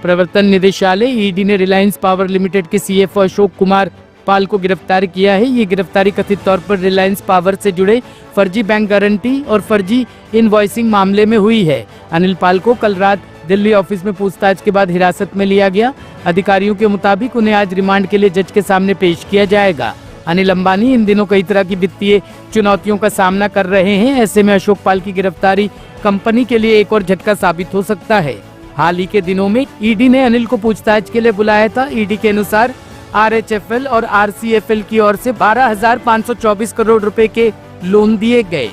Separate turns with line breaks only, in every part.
प्रवर्तन निदेशालय ईडी ने रिलायंस पावर लिमिटेड के सीएफओ अशोक कुमार पाल को गिरफ्तार किया है। ये गिरफ्तारी कथित तौर पर रिलायंस पावर से जुड़े फर्जी बैंक गारंटी और फर्जी इनवॉइसिंग मामले में हुई है। अनिल पाल को कल रात दिल्ली ऑफिस में पूछताछ के बाद हिरासत में लिया गया। अधिकारियों के मुताबिक उन्हें आज रिमांड के लिए जज के सामने पेश किया जाएगा। अनिल अंबानी इन दिनों कई तरह की वित्तीय चुनौतियों का सामना कर रहे हैं। ऐसे में अशोक पाल की गिरफ्तारी कंपनी के लिए एक और झटका साबित हो सकता है। हाल ही के दिनों में ईडी ने अनिल को पूछताछ के लिए बुलाया था। ईडी के अनुसार आरएचएफएल और आरसीएफएल की ओर से 12,524 करोड़ रुपए के लोन दिए गए।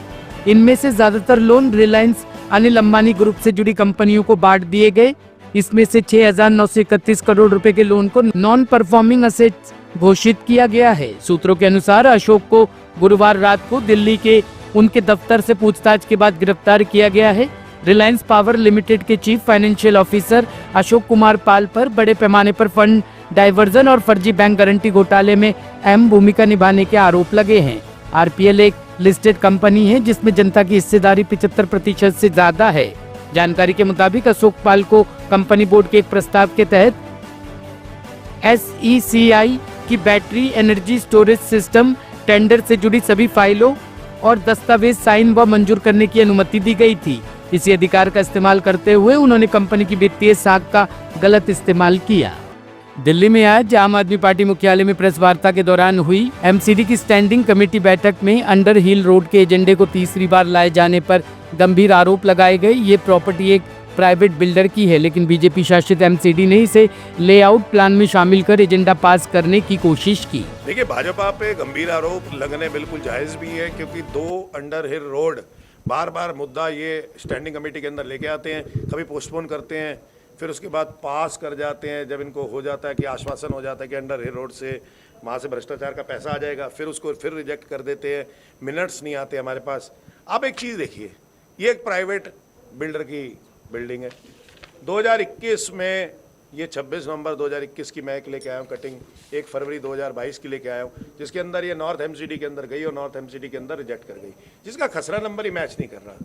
इनमें से ज्यादातर लोन रिलायंस अनिल अंबानी ग्रुप से जुड़ी कंपनियों को बांट दिए गए। इसमें से 6,931 करोड़ रुपए के लोन को नॉन परफॉर्मिंग असेट्स घोषित किया गया है। सूत्रों के अनुसार अशोक को गुरुवार रात को दिल्ली के उनके दफ्तर से पूछताछ के बाद गिरफ्तार किया गया है। रिलायंस पावर लिमिटेड के chief financial officer Ashok Kumar Pal पर बड़े पैमाने पर फंड डाइवर्जन और फर्जी बैंक गारंटी घोटाले में अहम भूमिका निभाने के आरोप लगे हैं। आरपीएल एक लिस्टेड कंपनी है जिसमें जनता की हिस्सेदारी 75% से ज्यादा है। जानकारी के मुताबिक अशोक पाल को कंपनी बोर्ड के एक प्रस्ताव के तहत SECI की battery energy storage system tender से जुड़ी सभी फाइलों और दस्तावेज साइन व मंजूर करने की अनुमति दी गई थी। इसी अधिकार का इस्तेमाल करते हुए उन्होंने कंपनी की वित्तीय साख का गलत इस्तेमाल किया। दिल्ली में आज आम आदमी पार्टी मुख्यालय में प्रेस वार्ता के दौरान हुई एमसीडी की स्टैंडिंग कमेटी बैठक में अंडर हिल रोड के एजेंडे को तीसरी बार लाए जाने पर गंभीर आरोप लगाए गए। ये प्रॉपर्टी एक प्राइवेट बिल्डर की है, लेकिन बीजेपी शासित एमसीडी ने इसे लेआउट प्लान में शामिल कर एजेंडा पास करने की कोशिश की।
देखिए, भाजपा पे गंभीर आरोप लगने बिल्कुल जायज भी है, क्योंकि 2 अंडर हिल रोड बार बार मुद्दा ये स्टैंडिंग कमेटी के अंदर लेके आते हैं, कभी पोस्टपोन करते हैं, फिर उसके बाद पास कर जाते हैं। जब इनको हो जाता है कि आश्वासन हो जाता है कि अंडर हिल रोड से वहाँ से भ्रष्टाचार का पैसा आ जाएगा, फिर उसको फिर रिजेक्ट कर देते हैं, मिनट्स नहीं आते हमारे पास। आप एक चीज़ देखिए, ये एक प्राइवेट बिल्डर की बिल्डिंग है। 2021 में ये 26 नवंबर 2021 की मैं एक लेके आया हूँ कटिंग, 1 फरवरी 2022 की लेके आया हूँ, जिसके अंदर ये नॉर्थ एमसीडी के अंदर गई और नॉर्थ एमसीडी के अंदर रिजेक्ट कर गई, जिसका खसरा नंबर ही मैच नहीं कर रहा।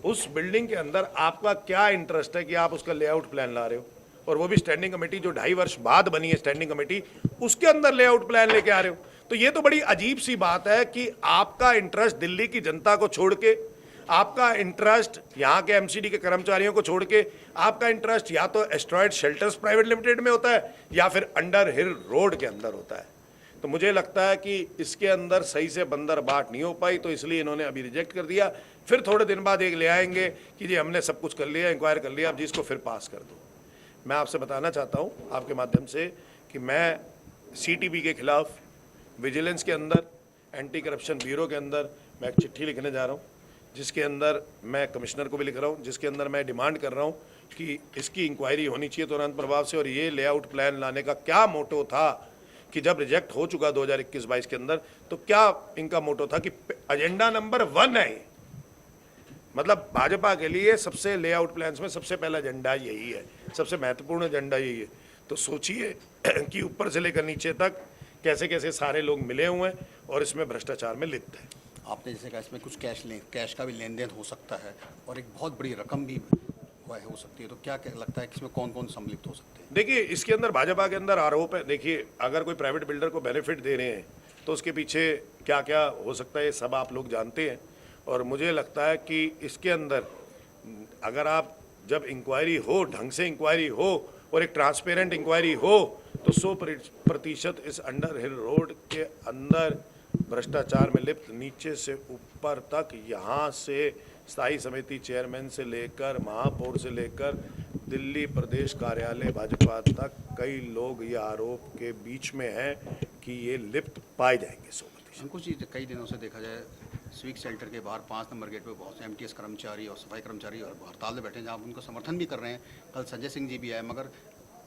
उस बिल्डिंग के अंदर आपका क्या इंटरेस्ट है कि आप उसका लेआउट प्लान ला रहे हो, और वो भी स्टैंडिंग कमेटी जो 2.5 वर्ष बाद बनी है स्टैंडिंग कमेटी, उसके अंदर लेआउट प्लान लेके आ रहे हो। तो ये तो बड़ी अजीब सी बात है कि आपका इंटरेस्ट दिल्ली की जनता को छोड़ के, आपका इंटरेस्ट यहाँ के एमसीडी के कर्मचारियों को छोड़ के, आपका इंटरेस्ट या तो एस्ट्रॉयड शेल्टर्स प्राइवेट लिमिटेड में होता है या फिर अंडर हिल रोड के अंदर होता है। तो मुझे लगता है कि इसके अंदर सही से बंदर बाट नहीं हो पाई, तो इसलिए इन्होंने अभी रिजेक्ट कर दिया। फिर थोड़े दिन बाद एक ले आएंगे कि जी हमने सब कुछ कर लिया, इंक्वायर कर लिया, अब जिसको फिर पास कर दो। मैं आपसे बताना चाहता हूँ आपके माध्यम से कि मैं CTB के खिलाफ विजिलेंस के अंदर, एंटी करप्शन ब्यूरो के अंदर मैं एक चिट्ठी लिखने जा रहा हूँ, जिसके अंदर मैं कमिश्नर को भी लिख रहा हूँ, जिसके अंदर मैं डिमांड कर रहा हूँ कि इसकी इंक्वायरी होनी चाहिए तुरंत प्रभाव से। और ये लेआउट प्लान लाने का क्या मोटो था कि जब रिजेक्ट हो चुका 2021-22 के अंदर, तो क्या इनका मोटो था कि एजेंडा नंबर 1 है। मतलब भाजपा के लिए सबसे लेआउट प्लान्स में सबसे पहला एजेंडा यही है, सबसे महत्वपूर्ण एजेंडा यही है। तो सोचिए कि ऊपर से लेकर नीचे तक कैसे कैसे सारे लोग मिले हुए हैं और इसमें भ्रष्टाचार में लिप्त है।
आपने जैसे कहा इसमें कुछ कैश का भी लेन देन हो सकता है और एक बहुत बड़ी रकम भी हो सकती है, तो क्या लगता है कि इसमें कौन कौन सम्मिलित हो सकते हैं?
देखिए, इसके अंदर भाजपा के अंदर आरोप है। देखिए, अगर कोई प्राइवेट बिल्डर को बेनिफिट दे रहे हैं तो उसके पीछे क्या क्या हो सकता है, ये सब आप लोग जानते हैं। और मुझे लगता है कि इसके अंदर अगर आप जब इंक्वायरी हो, ढंग से इंक्वायरी हो और एक ट्रांसपेरेंट इंक्वायरी हो, तो 100% इस अंडर हिल रोड के अंदर भ्रष्टाचार में लिप्त नीचे से ऊपर तक, यहाँ से स्थायी समिति चेयरमैन से लेकर महापौर से लेकर दिल्ली प्रदेश कार्यालय भाजपा तक कई लोग ये आरोप के बीच में हैं कि ये लिप्त पाए जाएंगे 100%।
अंकुश जी, कई दिनों से देखा जाए स्वीक शेल्टर के बाहर 5 नंबर गेट पे बहुत से MTS कर्मचारी और सफाई कर्मचारी और हड़ताल में बैठे हैं, जहाँ उनको समर्थन भी कर रहे हैं। कल संजय सिंह जी भी आए, मगर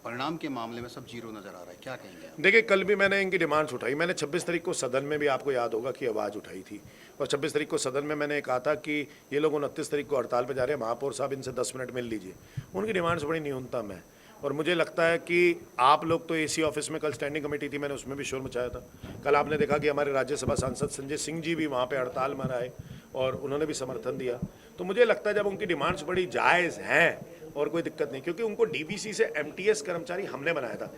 परिणाम के मामले में सब जीरो नजर आ रहा है। क्या कहेंगे आप?
देखिए, कल भी मैंने इनकी डिमांड्स उठाई। मैंने 26 तारीख को सदन में भी, आपको याद होगा, कि आवाज़ उठाई थी। और 26 तारीख को सदन में मैंने कहा था कि ये लोग 29 तारीख को हड़ताल पे जा रहे हैं, महापौर साहब इनसे 10 मिनट मिल लीजिए। उनकी डिमांड्स बड़ी न्यूनतम है। और मुझे लगता है कि आप लोग तो AC ऑफिस में, कल स्टैंडिंग कमेटी थी, मैंने उसमें भी शोर मचाया था। कल आपने देखा कि हमारे राज्यसभा सांसद संजय सिंह जी भी वहाँ पे हड़ताल में आए और उन्होंने भी समर्थन दिया। तो मुझे लगता है जब उनकी डिमांड्स बड़ी जायज़ हैं और कोई दिक्कत नहीं, क्योंकि उनको डीबीसी से एमटीएस कर्मचारी हमने बनाया था।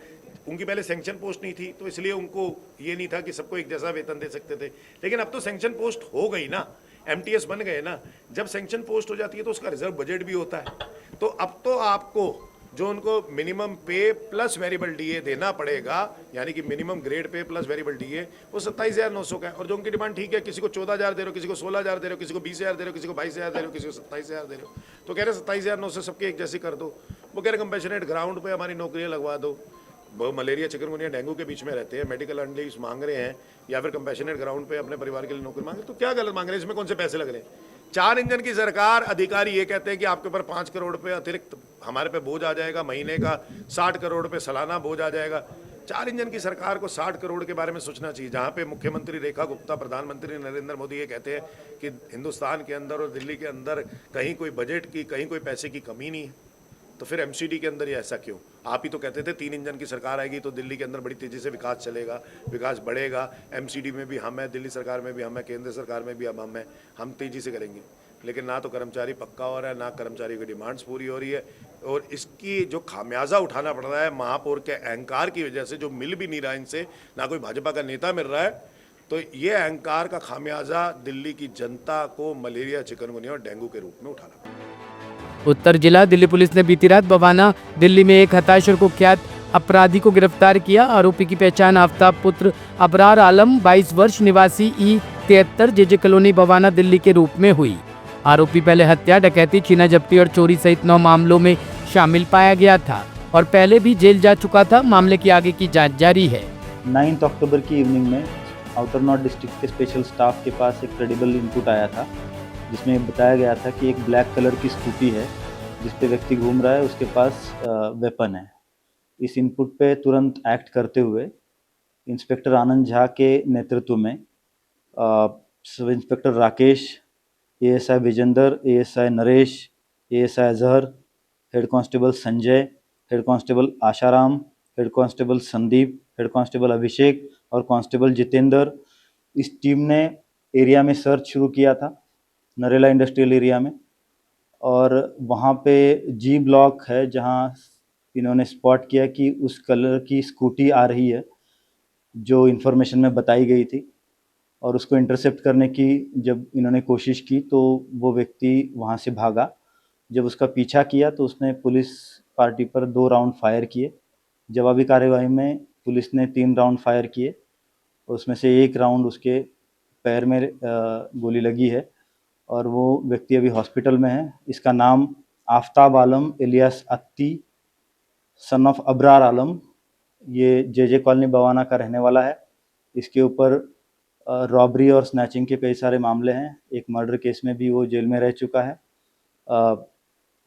उनकी पहले सैंक्शन पोस्ट नहीं थी, तो इसलिए उनको ये नहीं था कि सबको एक जैसा वेतन दे सकते थे। लेकिन अब तो सैंक्शन पोस्ट हो गई ना, एमटीएस बन गए ना। जब सैंक्शन पोस्ट हो जाती है तो उसका रिजर्व बजट भी होता है। तो अब तो आपको जो उनको मिनिमम पे प्लस वेरिएबल डीए देना पड़ेगा, यानी कि minimum grade pay plus variable DA, वो 27,900 का है। और जो उनकी डिमांड ठीक है, किसी को 14,000 दे रहे हो, किसी को 16,000 दे रहे हो, किसी को 20,000 दे रहे हो, किसी को 22,000 दे रहे हो, किसी को 27,000 दे रहे हो, तो कह रहे 27,900 सबके एक जैसी कर दो। वो कह रहे कंपैशनेट ग्राउंड पे हमारी नौकरियां लगवा दो। वो मलेरिया, चिकनगुनिया, डेंगू के बीच में रहते हैं, मेडिकल अनलीव्स मांग रहे हैं, या फिर कंपैशनेट ग्राउंड पे अपने परिवार के लिए नौकरी मांग रहे हैं, तो क्या गलत मांग रहे हैं? इसमें कौन से पैसे लग रहे हैं? 4 इंजन की सरकार, अधिकारी ये कहते हैं कि आपके ऊपर 5 करोड़ रुपए अतिरिक्त हमारे पे बोझ आ जाएगा, महीने का 60 करोड़ रुपए सालाना बोझ आ जाएगा। 4 इंजन की सरकार को 60 करोड़ के बारे में सोचना चाहिए, जहाँ पे मुख्यमंत्री रेखा गुप्ता, प्रधानमंत्री नरेंद्र मोदी ये कहते हैं कि हिंदुस्तान के अंदर और दिल्ली के अंदर कहीं कोई बजट की, कहीं कोई पैसे की कमी नहीं है। तो फिर एमसीडी के अंदर ये ऐसा क्यों? आप ही तो कहते थे 3 इंजन की सरकार आएगी तो दिल्ली के अंदर बड़ी तेजी से विकास चलेगा, विकास बढ़ेगा। एमसीडी में भी हम हैं, दिल्ली सरकार में भी हम हैं, केंद्र सरकार में भी अब हम हैं, हम तेजी से करेंगे। लेकिन ना तो कर्मचारी पक्का हो रहा है, ना कर्मचारी की डिमांड्स पूरी हो रही है। और इसकी जो खामियाजा उठाना पड़ रहा है महापौर के अहंकार की वजह से, जो मिल भी नहीं रहा इनसे, ना कोई भाजपा का नेता मिल रहा है, तो ये अहंकार का खामियाजा दिल्ली की जनता को मलेरिया, चिकनगुनिया और डेंगू के रूप में उठाना पड़ा।
उत्तर जिला दिल्ली पुलिस ने बीती रात बवाना दिल्ली में एक हताश और कुख्यात अपराधी को गिरफ्तार किया। आरोपी की पहचान आफ्ताब पुत्र अबरार आलम 22 वर्ष निवासी E73 JJ colony Bawana Delhi के रूप में हुई। आरोपी पहले हत्या, डकैती, छीना झपटी और चोरी सहित 9 मामलों में शामिल पाया गया था और पहले भी जेल जा चुका था। मामले की आगे की जांच जारी है।
9 अक्टूबर की इवनिंग में आउटर नॉर्थ डिस्ट्रिक्ट के स्पेशल स्टाफ के पास एक क्रेडिबल इनपुट आया था, जिसमें बताया गया था कि एक ब्लैक कलर की स्कूटी है जिस पे व्यक्ति घूम रहा है, उसके पास वेपन है। इस इनपुट पे तुरंत एक्ट करते हुए इंस्पेक्टर आनंद झा के नेतृत्व में sub inspector Rakesh, ASI Vijender, ASI Naresh, ASI Azhar, head constable Sanjay, head constable Asharam, head constable Sandeep, head constable Abhishek और कांस्टेबल जितेंद्र, इस टीम ने एरिया में सर्च शुरू किया था, नरेला इंडस्ट्रियल एरिया में। और वहाँ पे जी ब्लॉक है जहाँ इन्होंने स्पॉट किया कि उस कलर की स्कूटी आ रही है जो इन्फॉर्मेशन में बताई गई थी, और उसको इंटरसेप्ट करने की जब इन्होंने कोशिश की तो वो व्यक्ति वहाँ से भागा। जब उसका पीछा किया तो उसने पुलिस पार्टी पर 2 राउंड फायर किए। जवाबी कार्यवाही में पुलिस ने 3 राउंड फायर किए, उसमें से 1 राउंड उसके पैर में गोली लगी है और वो व्यक्ति अभी हॉस्पिटल में है। इसका नाम आफ्ताब आलम एलियास अत्ती सन ऑफ अबरार आलम, ये जेजे कॉलोनी बवाना का रहने वाला है। इसके ऊपर रॉबरी और स्नैचिंग के कई सारे मामले हैं। एक मर्डर केस में भी वो जेल में रह चुका है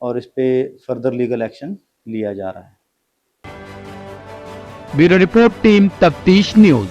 और इस पे फर्दर लीगल एक्शन लिया जा रहा है।
ब्यूरो रिपोर्ट, टीम तफ्तीश न्यूज।